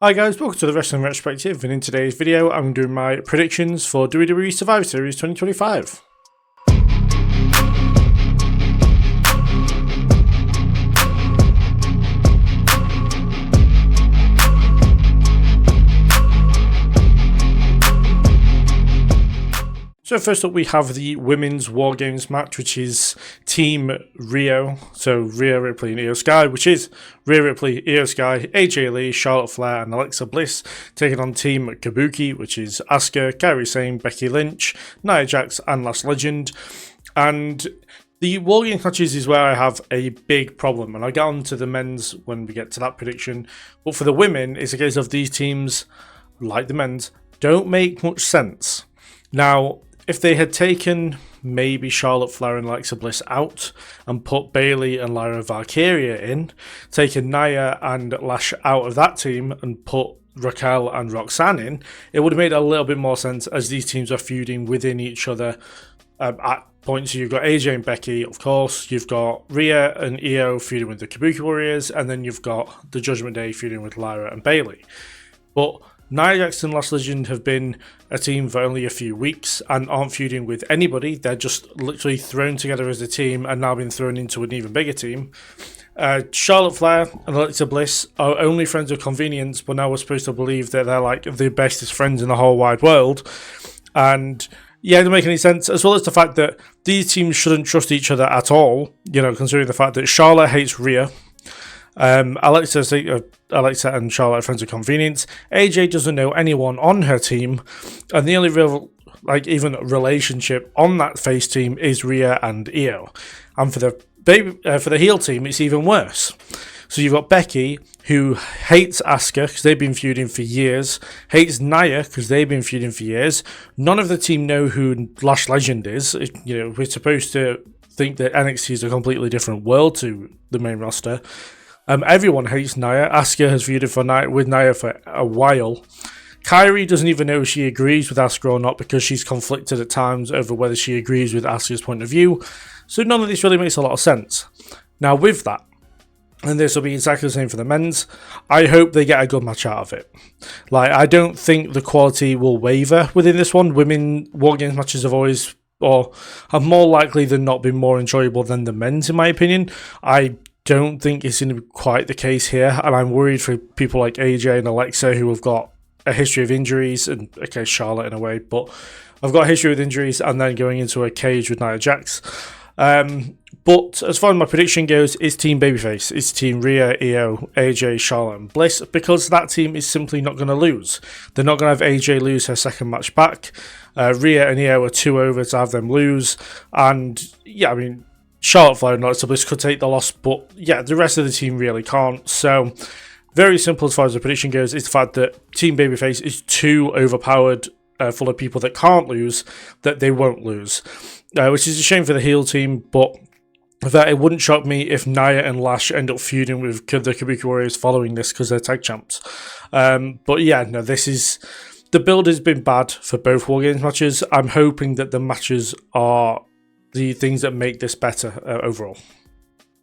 Hi guys, welcome to the Wrestling Retrospective, and in today's video I'm doing my predictions for WWE Survivor Series 2025. So first up we have the Women's WARGAMES match, which is Team Rio, so Rhea Ripley and Io Sky, which is Rhea Ripley, Io Sky, AJ Lee, Charlotte Flair and Alexa Bliss, taking on Team Kabuki, which is Asuka, Kairi Sane, Becky Lynch, Nia Jax and Last Legend. And the WarGames matches is where I have a big problem, and I'll get on to the men's when we get to that prediction. But for the women, it's a case of these teams, like the men's, don't make much sense. Now, if they had taken maybe Charlotte Flair and Alexa Bliss out and put Bayley and Lyra Valkyria in, taken Nia and Lash out of that team and put Raquel and Roxanne in, it would have made a little bit more sense, as these teams are feuding within each other at points. So you've got AJ and Becky, of course, you've got Rhea and Io feuding with the Kabuki Warriors, and then you've got the Judgment Day feuding with Lyra and Bayley. But Nia Jax and Last Legend have been a team for only a few weeks and aren't feuding with anybody. They're just literally thrown together as a team and now been thrown into an even bigger team. Charlotte Flair and Alexa Bliss are only friends of convenience, but now we're supposed to believe that they're like the bestest friends in the whole wide world. And yeah, it doesn't make any sense, as well as the fact that these teams shouldn't trust each other at all, you know, considering the fact that Charlotte hates Rhea. Alexa and Charlotte are friends of convenience. AJ doesn't know anyone on her team, and the only real even relationship on that face team is Rhea and Io. And for the heel team, it's even worse. So you've got Becky, who hates Asuka because they've been feuding for years, hates Nia because they've been feuding for years. None of the team know who Lash Legend is. You know, we're supposed to think that NXT is a completely different world to the main roster. Everyone hates Nia. Asuka has feuded with Nia for a while. Kairi doesn't even know if she agrees with Asuka or not, because she's conflicted at times over whether she agrees with Asuka's point of view. So none of this really makes a lot of sense. Now with that, and this will be exactly the same for the men's, I hope they get a good match out of it. I don't think the quality will waver within this one. Women WarGames matches have more likely than not been more enjoyable than the men's, in my opinion. I don't think it's going to be quite the case here, and I'm worried for people like AJ and Alexa, who have got a history of injuries, and okay, Charlotte in a way, but I've got a history with injuries and then going into a cage with Nia Jax. But as far as my prediction goes, it's Team Babyface, it's Team Rhea, Io, AJ, Charlotte and Bliss, because that team is simply not going to lose. They're not going to have AJ lose her second match back. Rhea and Io are too over to have them lose, and yeah, I mean, Charlotte Flair and Alexa Bliss could take the loss, but yeah, the rest of the team really can't. So very simple as far as the prediction goes, is the fact that Team Babyface is too overpowered, full of people that can't lose, that they won't lose. Which is a shame for the heel team, but that it wouldn't shock me if Nia and Lash end up feuding with the Kabuki Warriors following this, because they're tag champs. But yeah, no, the build has been bad for both WarGames matches. I'm hoping that the matches are the things that make this better overall.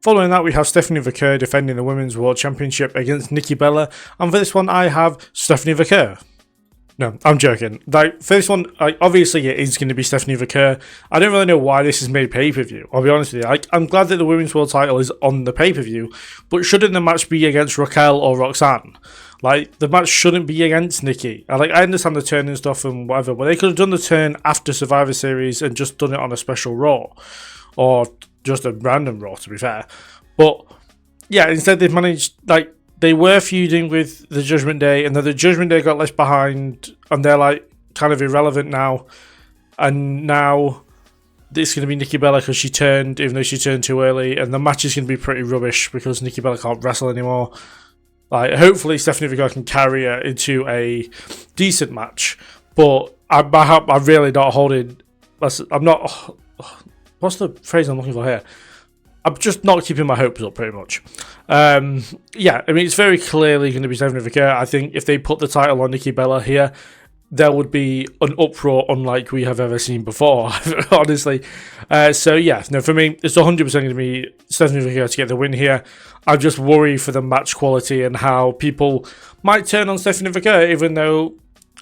Following that, we have Stephanie Vaquer defending the Women's World Championship against Nikki Bella, and for this one I have Stephanie Vaquer. No, I'm joking. For this one, obviously it is going to be Stephanie Vaquer. I don't really know why this is made pay-per-view, I'll be honest with you. I'm glad that the Women's World title is on the pay-per-view, but shouldn't the match be against Raquel or Roxanne? The match shouldn't be against Nikki. I understand the turn and stuff and whatever, but they could have done the turn after Survivor Series and just done it on a special Raw. Or just a random Raw, to be fair. But yeah, instead they've managed, they were feuding with the Judgment Day, and then the Judgment Day got left behind, and they're kind of irrelevant now. And now it's going to be Nikki Bella because she turned, even though she turned too early, and the match is going to be pretty rubbish because Nikki Bella can't wrestle anymore. Hopefully Stephanie Vaquer can carry her into a decent match, but I'm really not holding. I'm not. What's the phrase I'm looking for here? I'm just not keeping my hopes up, pretty much. Yeah, I mean, it's very clearly going to be Stephanie Vaquer. I think if they put the title on Nikki Bella here, there would be an uproar unlike we have ever seen before, honestly. So yeah, no, for me, it's 100% going to be Stephanie Victor to get the win here. I just worry for the match quality and how people might turn on Stephanie Victor, even though,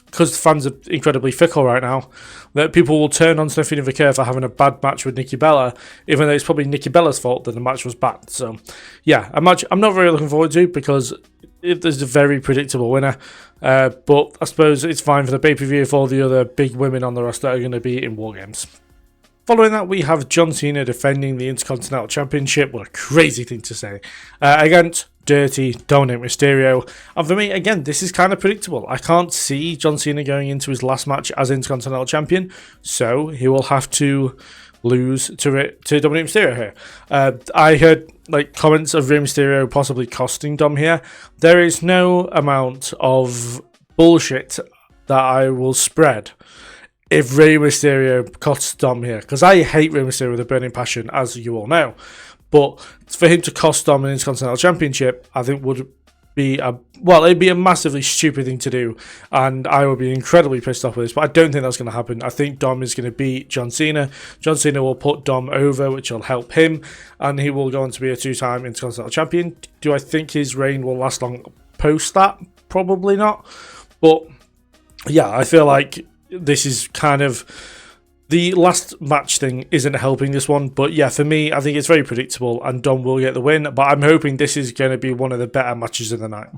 because fans are incredibly fickle right now, that people will turn on Stephanie Victor for having a bad match with Nikki Bella, even though it's probably Nikki Bella's fault that the match was bad. So yeah, a match I'm not very looking forward to because there's a very predictable winner. But I suppose it's fine for the pay-per-view if all the other big women on the roster are going to be in War Games. Following that, we have John Cena defending the Intercontinental Championship. What a crazy thing to say. Against Dirty Dominic Mysterio. And for me, again, this is kind of predictable. I can't see John Cena going into his last match as Intercontinental Champion, so he will have to lose to Dominic Mysterio here. I heard comments of Rey Mysterio possibly costing Dom here. There is no amount of bullshit that I will spread if Rey Mysterio costs Dom here, because I hate Rey Mysterio with a burning passion, as you all know. But for him to cost Dom an Intercontinental Championship, I think would be it'd be a massively stupid thing to do, and I would be incredibly pissed off with this, but I don't think that's going to happen. I think Dom is going to beat John Cena. John Cena will put Dom over, which will help him, and he will go on to be a two-time Intercontinental Champion. Do I think his reign will last long post that? Probably not. But yeah, I feel like this is kind of the last match thing isn't helping this one, but yeah, for me, I think it's very predictable and Dom will get the win, but I'm hoping this is going to be one of the better matches of the night.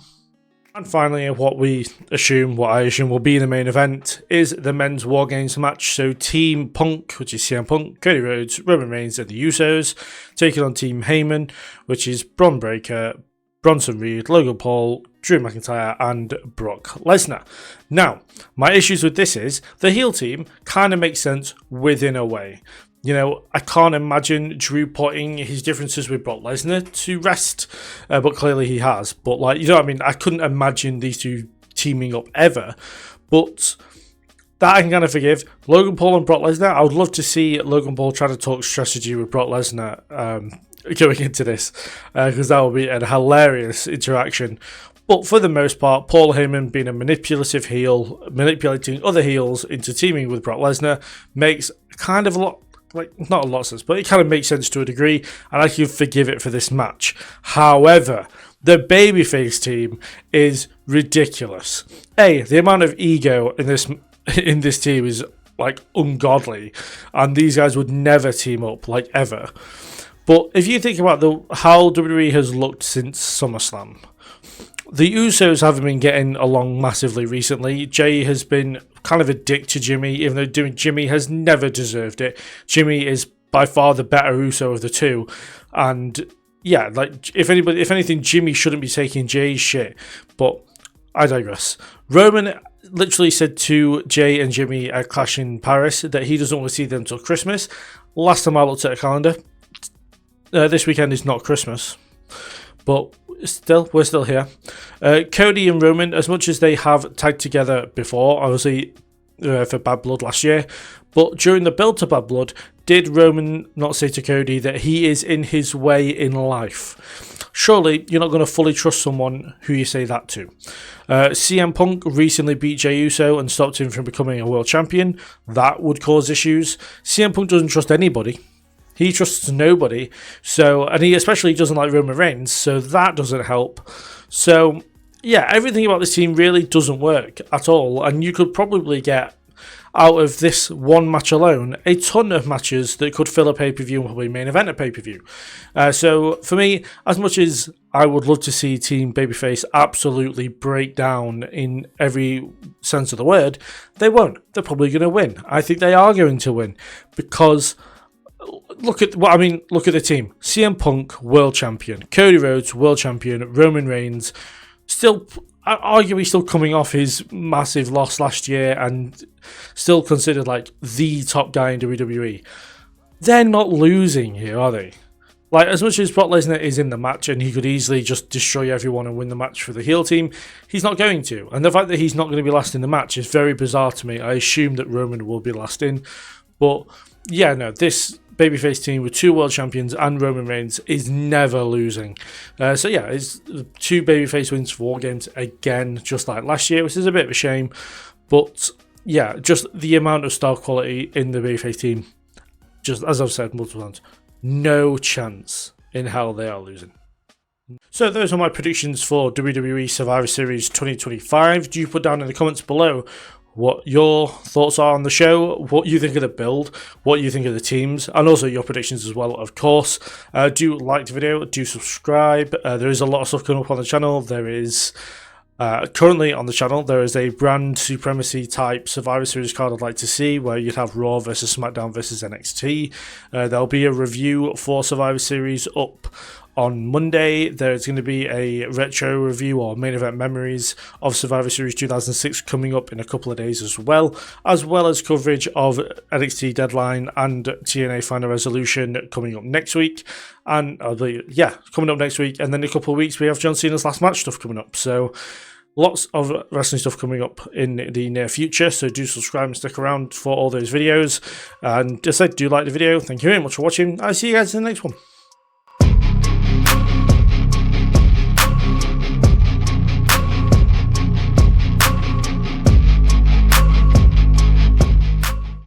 And finally, what I assume will be the main event is the men's War Games match. So Team Punk, which is CM Punk, Cody Rhodes, Roman Reigns and the Usos, taking on Team Heyman, which is Bron Breakker, Bronson Reed, Logan Paul, Drew McIntyre and Brock Lesnar. Now, my issues with this is the heel team kind of makes sense within a way. You know, I can't imagine Drew putting his differences with Brock Lesnar to rest, but clearly he has. But you know what I mean? I couldn't imagine these two teaming up ever, but that I can kind of forgive. Logan Paul and Brock Lesnar, I would love to see Logan Paul try to talk strategy with Brock Lesnar going into this, because that would be a hilarious interaction. But for the most part, Paul Heyman being a manipulative heel, manipulating other heels into teaming with Brock Lesnar makes kind of a lot, not a lot of sense, but it kind of makes sense to a degree, and I can forgive it for this match. However, the babyface team is ridiculous. The amount of ego in this team is ungodly, and these guys would never team up ever. But if you think about how WWE has looked since SummerSlam, the Usos haven't been getting along massively recently. Jay has been kind of a dick to Jimmy, even though Jimmy has never deserved it. Jimmy is by far the better Uso of the two. And yeah, if anything, Jimmy shouldn't be taking Jay's shit. But I digress. Roman literally said to Jay and Jimmy at Clash in Paris that he doesn't want to see them until Christmas. Last time I looked at a calendar, this weekend is not Christmas. But we're still here. Cody and Roman, as much as they have tagged together before, obviously for Bad Blood last year, but during the build to Bad Blood, did Roman not say to Cody that he is in his way in life? Surely you're not going to fully trust someone who you say that to. CM Punk recently beat Jey Uso and stopped him from becoming a world champion. That would cause issues. CM Punk doesn't trust anybody. He trusts nobody, and he especially doesn't like Roman Reigns, so that doesn't help. So, yeah, everything about this team really doesn't work at all, and you could probably get, out of this one match alone, a ton of matches that could fill a pay-per-view and probably main event a pay-per-view. So, for me, as much as I would love to see Team Babyface absolutely break down in every sense of the word, they won't. They're probably going to win. I think they are going to win, because look at the team. CM Punk, world champion. Cody Rhodes, world champion. Roman Reigns, arguably still coming off his massive loss last year and still considered the top guy in WWE. They're not losing here, are they? As much as Brock Lesnar is in the match and he could easily just destroy everyone and win the match for the heel team, he's not going to. And the fact that he's not going to be last in the match is very bizarre to me. I assume that Roman will be last in. But yeah, no, this babyface team with two world champions and Roman Reigns is never losing. So yeah, it's two babyface wins for War Games again, just like last year, which is a bit of a shame. But yeah, just the amount of star quality in the babyface team, just as I've said multiple times, no chance in hell they are losing. So those are my predictions for WWE Survivor Series 2025. Do you put down in the comments below what your thoughts are on the show, what you think of the build, what you think of the teams, and also your predictions as well, of course. Do like the video, do subscribe. There is a lot of stuff coming up on the channel. There is currently on the channel, there is a brand supremacy type Survivor Series card I'd like to see, where you'd have Raw versus SmackDown versus NXT. There'll be a review for Survivor Series up on Monday. There's going to be a retro review or main event memories of Survivor Series 2006 coming up in a couple of days as well as coverage of NXT Deadline and TNA Final Resolution coming up next week. And coming up next week, and then in a couple of weeks we have John Cena's last match stuff coming up. So lots of wrestling stuff coming up in the near future, so do subscribe and stick around for all those videos. And just do like the video. Thank you very much for watching. I'll see you guys in the next one.